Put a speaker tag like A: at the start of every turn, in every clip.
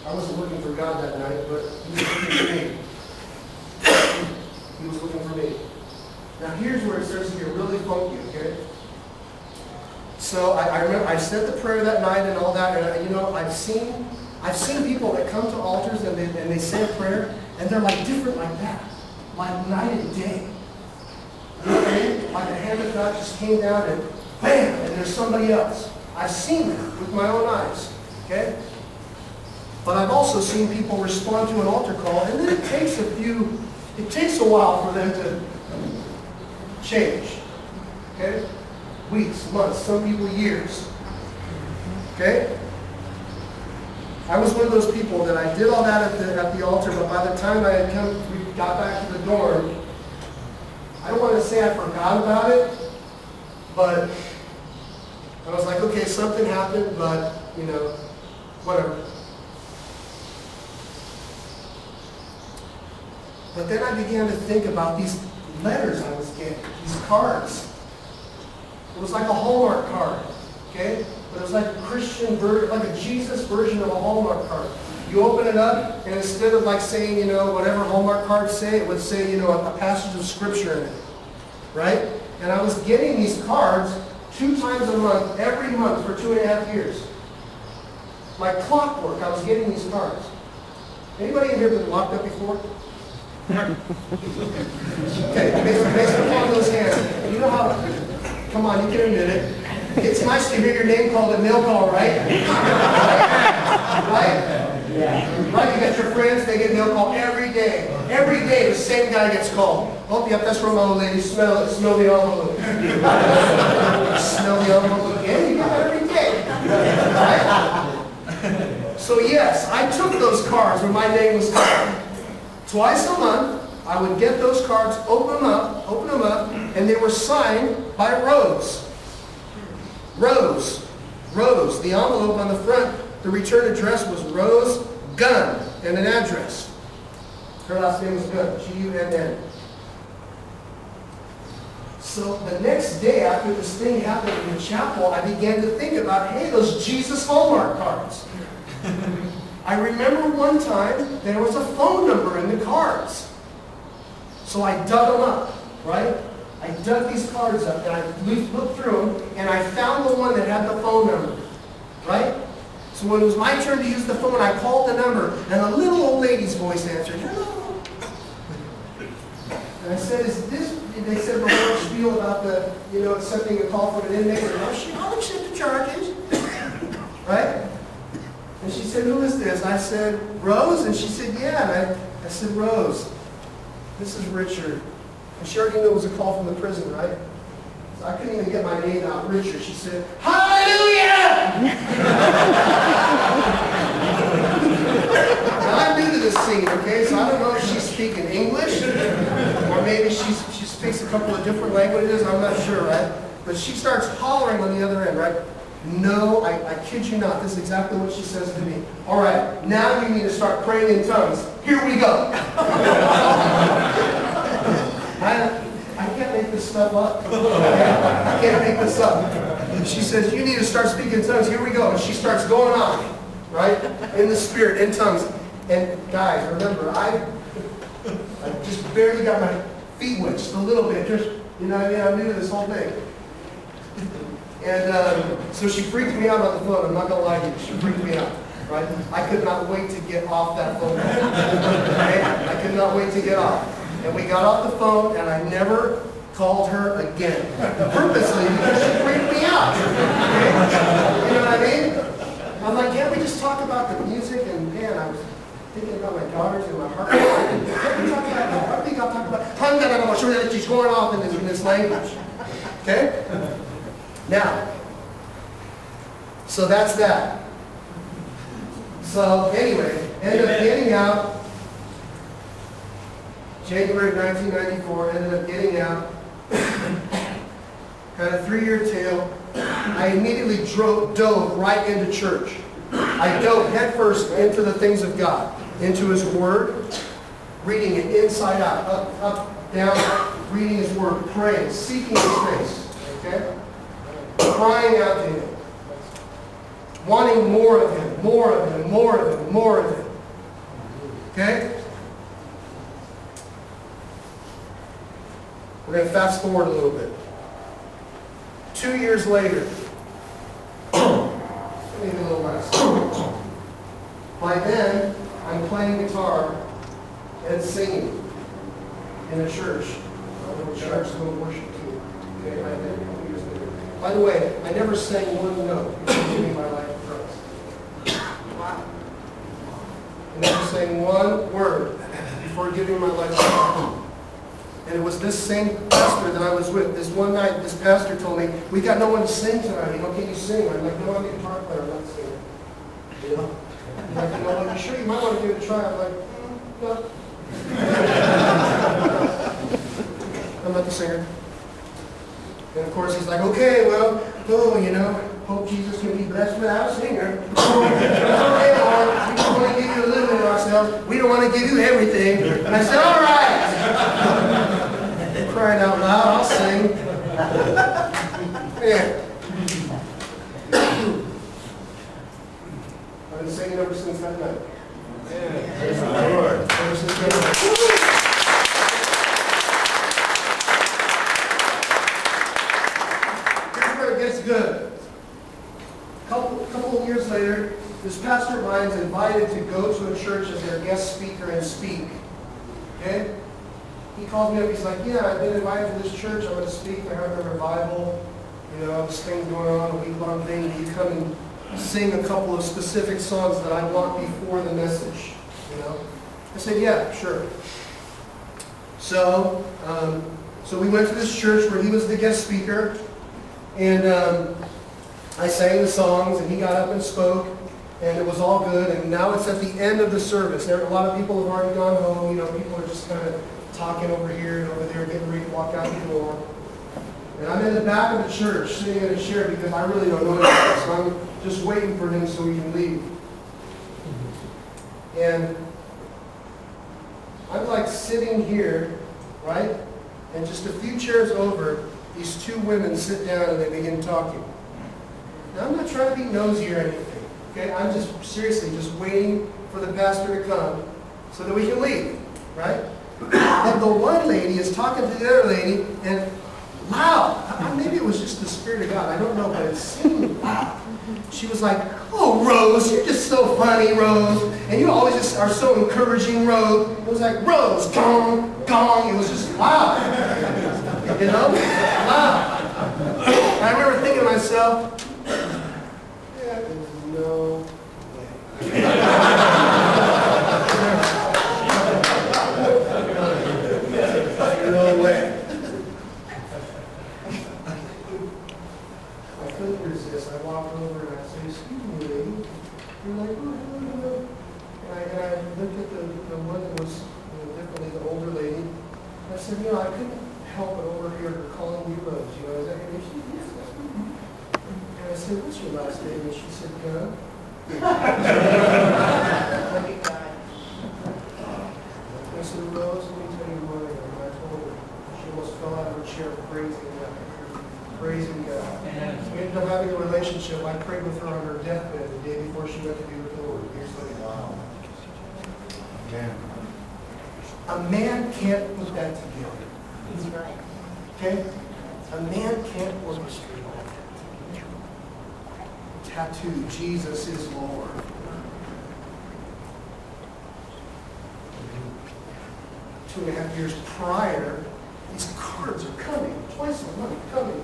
A: I wasn't looking for God that night, but He was looking for me. He was looking for me. Now here's where it starts to get really funky, okay? So I remember I said the prayer that night and all that, and you know, I've seen people that come to altars and they say a prayer, and they're like different like that, like night and day. You know what I mean? Like the hand of God just came down and bam, and there's somebody else. I've seen that with my own eyes, okay? But I've also seen people respond to an altar call, and then it takes a while for them to change, okay? Weeks, months, some people years, okay? I was one of those people that I did all that at the altar, but by the time we got back to the dorm, I don't want to say I forgot about it, but I was like, okay, something happened, but, you know, whatever. But then I began to think about these letters I was getting, these cards. It was like a Hallmark card, okay? But it was like a Christian version, like a Jesus version of a Hallmark card. You open it up, and instead of like saying, you know, whatever Hallmark cards say, it would say, you know, a passage of Scripture in it, right? And I was getting these cards 2 times a month, every month for 2.5 years. Like clockwork, I was getting these cards. Anybody in here been locked up before? Okay, based upon those hands, you know how, come on, you can admit it. It's nice to hear your name called at mail call, right? Right? Yeah. Right, you got your friends, they get mail call every day. Every day the same guy gets called. Oh, yep, that's from my old lady. Smell the envelope. Smell the envelope again? You get that every day. Right? So yes, I took those cards where my name was called. Twice a month, I would get those cards, open them up, and they were signed by Rose. Rose. Rose. The envelope on the front, the return address was Rose Gunn, and an address. Her last name was Gunn, G-U-N-N. So the next day after this thing happened in the chapel, I began to think about, hey, those Jesus Hallmark cards. I remember one time there was a phone number in the cards. So I dug them up, right? I dug these cards up and I looked through them and I found the one that had the phone number, right? So when it was my turn to use the phone, I called the number and a little old lady's voice answered, hello. And I said, is this, and they said the whole spiel about the, you know, accepting a call from an inmate. I'll accept the charges, right? And she said, who is this? And I said, Rose? And she said, yeah. And I said, Rose, this is Richard. And she already knew it was a call from the prison, right? So I couldn't even get my name out, Richard. She said, hallelujah! Now I'm new to this scene, okay? So I don't know if she's speaking English, or maybe she speaks a couple of different languages. I'm not sure, right? But she starts hollering on the other end, right? No, I kid you not. This is exactly what she says to me. All right, now you need to start praying in tongues. Here we go. I can't make this stuff up. I can't make this up. She says, you need to start speaking in tongues. Here we go. And she starts going on, right? In the spirit, in tongues. And guys, remember, I just barely got my feet wet, just a little bit. Just, you know what I mean? I'm new to this whole thing. And so she freaked me out on the phone. I'm not going to lie to you. She freaked me out, right? I could not wait to get off that phone. Right? I could not wait to get off. And we got off the phone, and I never called her again. Purposely, because she freaked me out. Okay? You know what I mean? I'm like, can't we just talk about the music? And man, I was thinking about my daughters and my heart. Can't we talk about that? I think I'll talk about she's going off in this language. Okay? Now, so that's that. So anyway, ended up getting out. January 1994, ended up getting out. Had a 3-year tail. I immediately dove right into church. I dove headfirst into the things of God, into His Word, reading it inside out, up, down, reading His Word, praying, seeking His face, okay? Crying out to Him, wanting more of Him, and more of it and more of it and more of it. Okay? We're going to fast forward a little bit. 2 years later, maybe a little less. By then, I'm playing guitar and singing in a church. A little church, a little worship team. Okay? I did a couple years later. By the way, I never sang one note before giving my life to Christ. Wow. I never sang one word before giving my life to Christ. And it was this same pastor that I was with. This one night, this pastor told me, "We got no one to sing tonight. You know, can you sing?" I'm like, "No, I'm a guitar player. I'm not singing." You know? He's like, "You know, are you sure you might want to give it a try?" I'm like, "No." I'm not the singer. And of course, he's like, "Okay, well, you know, hope Jesus can be blessed without a singer." "Okay, Lord, we just want to give you a little bit of ourselves. We don't want to give you everything." And I said, "All right." Crying out loud, I'll sing. Yeah. I've been singing ever since that night. Yeah. Praise the Lord. Ever since that night. Here's where it gets good. A couple of years later, this pastor of mine is invited to go to a church as their guest speaker and speak. Okay? He called me up, he's like, "Yeah, I've been invited to this church, I'm going to speak, they're having a revival, you know, this thing's going on, a week-long thing, and you come and sing a couple of specific songs that I want before the message," you know. I said, "Yeah, sure." So we went to this church where he was the guest speaker, and I sang the songs, and he got up and spoke, and it was all good, and now it's at the end of the service. There, a lot of people have already gone home, you know, people are just kind of talking over here and over there, getting ready to walk out the door. And I'm in the back of the church, sitting in a chair because I really don't know anything. So I'm just waiting for him so he can leave. And I'm like sitting here, right? And just a few chairs over, these two women sit down and they begin talking. Now I'm not trying to be nosy or anything. Okay? I'm just seriously just waiting for the pastor to come so that we can leave. Right? And the one lady is talking to the other lady, and loud. Maybe it was just the Spirit of God. I don't know, but it seemed loud. She was like, "Oh, Rose, you're just so funny, Rose. And you always just are so encouraging, Rose." It was like, "Rose, gong, gong." It was just loud. You know? Loud. And I remember thinking to myself, yeah, there's no way. No way. I couldn't resist. I walked over and I said, "Excuse me, lady." You're like, "Oh, hello." And I looked at the one that was, definitely the older lady. I said, "You know, I couldn't help but overhear her calling you Rose. You know, is that your name?" She said, "Yes, that's my name." And I said, "What's your last name?" And she said, "Gunn." I said, "Rose, let me tell you one thing." And I told her, she almost fell out of her chair praising God. Praising God. We ended up having a relationship. I prayed with her on her deathbed the day before she went to be with the Lord. Years later. Wow. Man. A man can't put that together. He's right. Okay? A man can't orchestrate all that. Tattoo, Jesus is Lord. 2.5 years prior, these cards are coming. Twice a month. Coming.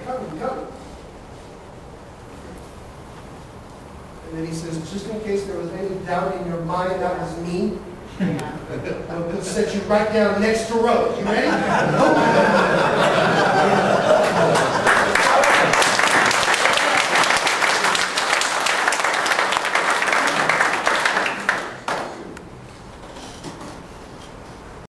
A: And then he says, "Just in case there was any doubt in your mind that was me, we'll set you right down next to Rose. You ready?"